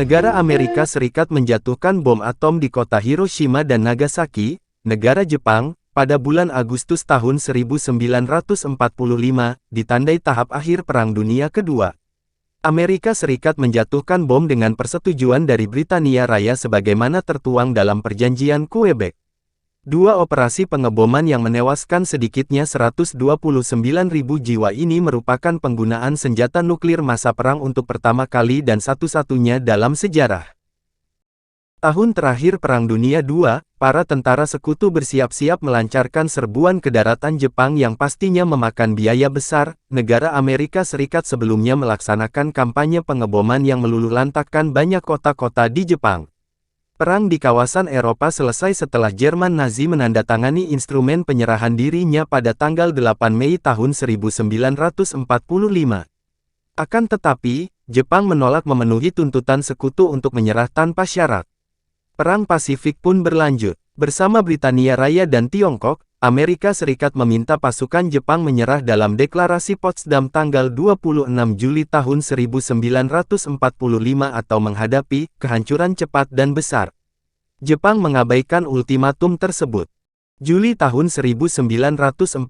Negara Amerika Serikat menjatuhkan bom atom di kota Hiroshima dan Nagasaki, negara Jepang, pada bulan Agustus tahun 1945, ditandai tahap akhir Perang Dunia Kedua. Amerika Serikat menjatuhkan bom dengan persetujuan dari Britania Raya sebagaimana tertuang dalam Perjanjian Quebec. Dua operasi pengeboman yang menewaskan sedikitnya 129.000 jiwa ini merupakan penggunaan senjata nuklir masa perang untuk pertama kali dan satu-satunya dalam sejarah. Tahun terakhir Perang Dunia II, para tentara sekutu bersiap-siap melancarkan serbuan ke daratan Jepang yang pastinya memakan biaya besar. Negara Amerika Serikat sebelumnya melaksanakan kampanye pengeboman yang meluluhlantakkan banyak kota-kota di Jepang. Perang di kawasan Eropa selesai setelah Jerman Nazi menandatangani instrumen penyerahan dirinya pada tanggal 8 Mei tahun 1945. Akan tetapi, Jepang menolak memenuhi tuntutan sekutu untuk menyerah tanpa syarat. Perang Pasifik pun berlanjut. Bersama Britania Raya dan Tiongkok, Amerika Serikat meminta pasukan Jepang menyerah dalam Deklarasi Potsdam tanggal 26 Juli tahun 1945 atau menghadapi kehancuran cepat dan besar. Jepang mengabaikan ultimatum tersebut. Juli tahun 1945,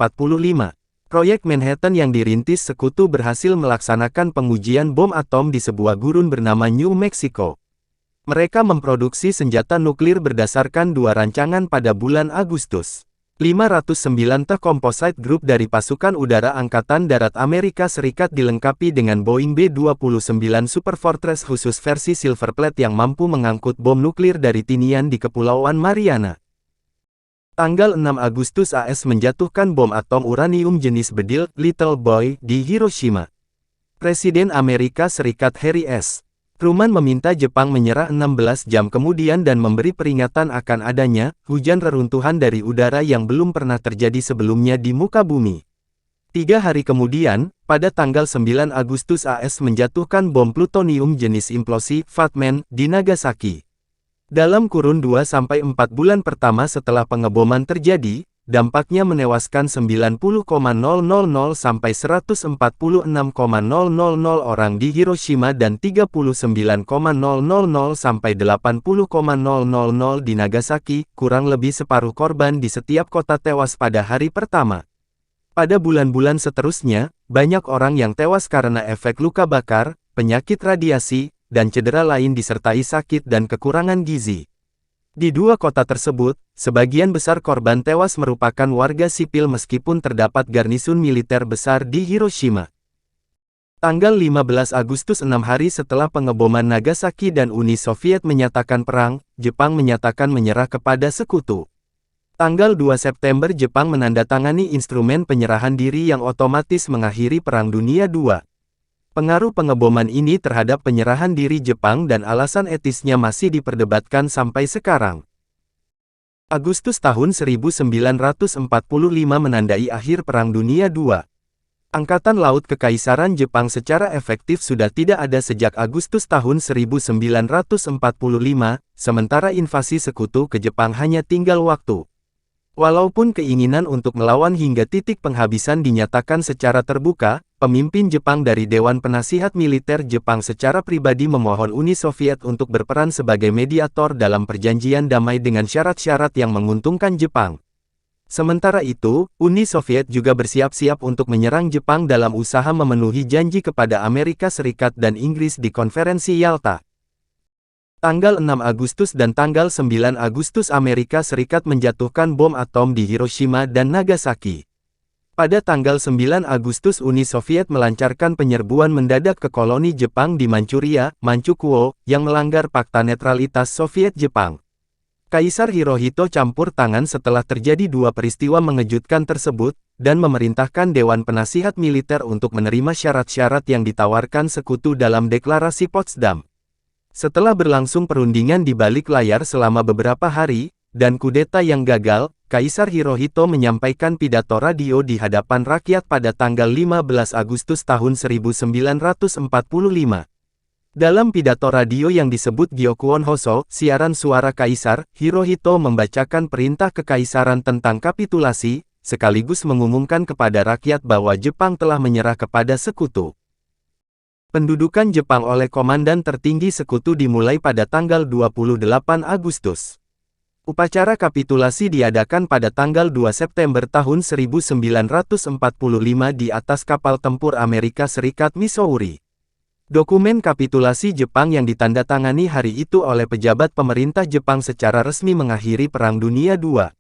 proyek Manhattan yang dirintis sekutu berhasil melaksanakan pengujian bom atom di sebuah gurun bernama New Mexico. Mereka memproduksi senjata nuklir berdasarkan dua rancangan pada bulan Agustus. 509 T Composite Group dari Pasukan Udara Angkatan Darat Amerika Serikat dilengkapi dengan Boeing B-29 Super Fortress khusus versi Silver Plate yang mampu mengangkut bom nuklir dari Tinian di Kepulauan Mariana. Tanggal 6 Agustus AS menjatuhkan bom atom uranium jenis bedil, Little Boy, di Hiroshima. Presiden Amerika Serikat Harry S. Truman meminta Jepang menyerah 16 jam kemudian dan memberi peringatan akan adanya hujan reruntuhan dari udara yang belum pernah terjadi sebelumnya di muka bumi. 3 hari kemudian, pada tanggal 9 Agustus AS menjatuhkan bom plutonium jenis implosi Fat Man di Nagasaki. Dalam kurun 2-4 bulan pertama setelah pengeboman terjadi, dampaknya menewaskan 90.000 sampai 146.000 orang di Hiroshima dan 39.000 sampai 80.000 di Nagasaki, kurang lebih separuh korban di setiap kota tewas pada hari pertama. Pada bulan-bulan seterusnya, banyak orang yang tewas karena efek luka bakar, penyakit radiasi, dan cedera lain disertai sakit dan kekurangan gizi. Di dua kota tersebut, sebagian besar korban tewas merupakan warga sipil meskipun terdapat garnisun militer besar di Hiroshima. Tanggal 15 Agustus 6 hari setelah pengeboman Nagasaki dan Uni Soviet menyatakan perang, Jepang menyatakan menyerah kepada sekutu. Tanggal 2 September Jepang menandatangani instrumen penyerahan diri yang otomatis mengakhiri Perang Dunia II. Pengaruh pengeboman ini terhadap penyerahan diri Jepang dan alasan etisnya masih diperdebatkan sampai sekarang. Agustus tahun 1945 menandai akhir Perang Dunia II. Angkatan Laut Kekaisaran Jepang secara efektif sudah tidak ada sejak Agustus tahun 1945, sementara invasi sekutu ke Jepang hanya tinggal waktu. Walaupun keinginan untuk melawan hingga titik penghabisan dinyatakan secara terbuka, pemimpin Jepang dari Dewan Penasihat Militer Jepang secara pribadi memohon Uni Soviet untuk berperan sebagai mediator dalam perjanjian damai dengan syarat-syarat yang menguntungkan Jepang. Sementara itu, Uni Soviet juga bersiap-siap untuk menyerang Jepang dalam usaha memenuhi janji kepada Amerika Serikat dan Inggris di Konferensi Yalta. Tanggal 6 Agustus dan tanggal 9 Agustus Amerika Serikat menjatuhkan bom atom di Hiroshima dan Nagasaki. Pada tanggal 9 Agustus Uni Soviet melancarkan penyerbuan mendadak ke koloni Jepang di Manchuria, Manchukuo, yang melanggar Fakta Netralitas Soviet Jepang. Kaisar Hirohito campur tangan setelah terjadi dua peristiwa mengejutkan tersebut, dan memerintahkan Dewan Penasihat Militer untuk menerima syarat-syarat yang ditawarkan sekutu dalam Deklarasi Potsdam. Setelah berlangsung perundingan di balik layar selama beberapa hari, dan kudeta yang gagal, Kaisar Hirohito menyampaikan pidato radio di hadapan rakyat pada tanggal 15 Agustus tahun 1945. Dalam pidato radio yang disebut Gyokuon Hoso, siaran suara Kaisar, Hirohito membacakan perintah kekaisaran tentang kapitulasi, sekaligus mengumumkan kepada rakyat bahwa Jepang telah menyerah kepada sekutu. Pendudukan Jepang oleh Komandan Tertinggi Sekutu dimulai pada tanggal 28 Agustus. Upacara kapitulasi diadakan pada tanggal 2 September tahun 1945 di atas kapal tempur Amerika Serikat Missouri. Dokumen kapitulasi Jepang yang ditandatangani hari itu oleh pejabat pemerintah Jepang secara resmi mengakhiri Perang Dunia II.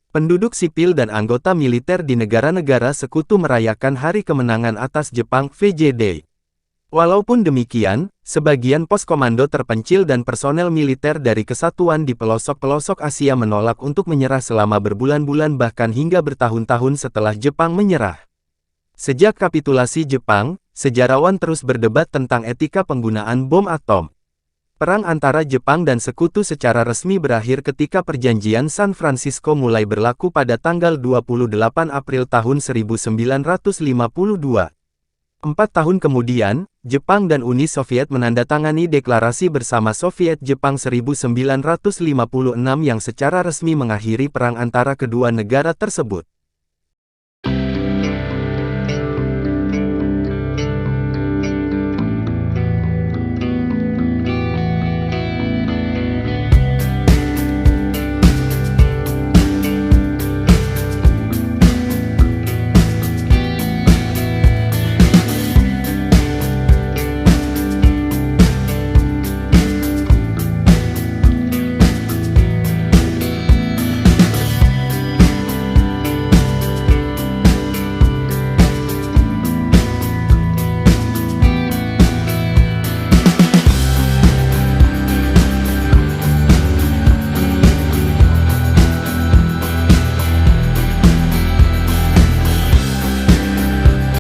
Penduduk sipil dan anggota militer di negara-negara sekutu merayakan Hari Kemenangan atas Jepang (VJ Day). Walaupun demikian, sebagian pos komando terpencil dan personel militer dari kesatuan di pelosok-pelosok Asia menolak untuk menyerah selama berbulan-bulan bahkan hingga bertahun-tahun setelah Jepang menyerah. Sejak kapitulasi Jepang, sejarawan terus berdebat tentang etika penggunaan bom atom. Perang antara Jepang dan Sekutu secara resmi berakhir ketika Perjanjian San Francisco mulai berlaku pada tanggal 28 April tahun 1952. 4 tahun kemudian, Jepang dan Uni Soviet menandatangani Deklarasi Bersama Soviet Jepang 1956 yang secara resmi mengakhiri perang antara kedua negara tersebut.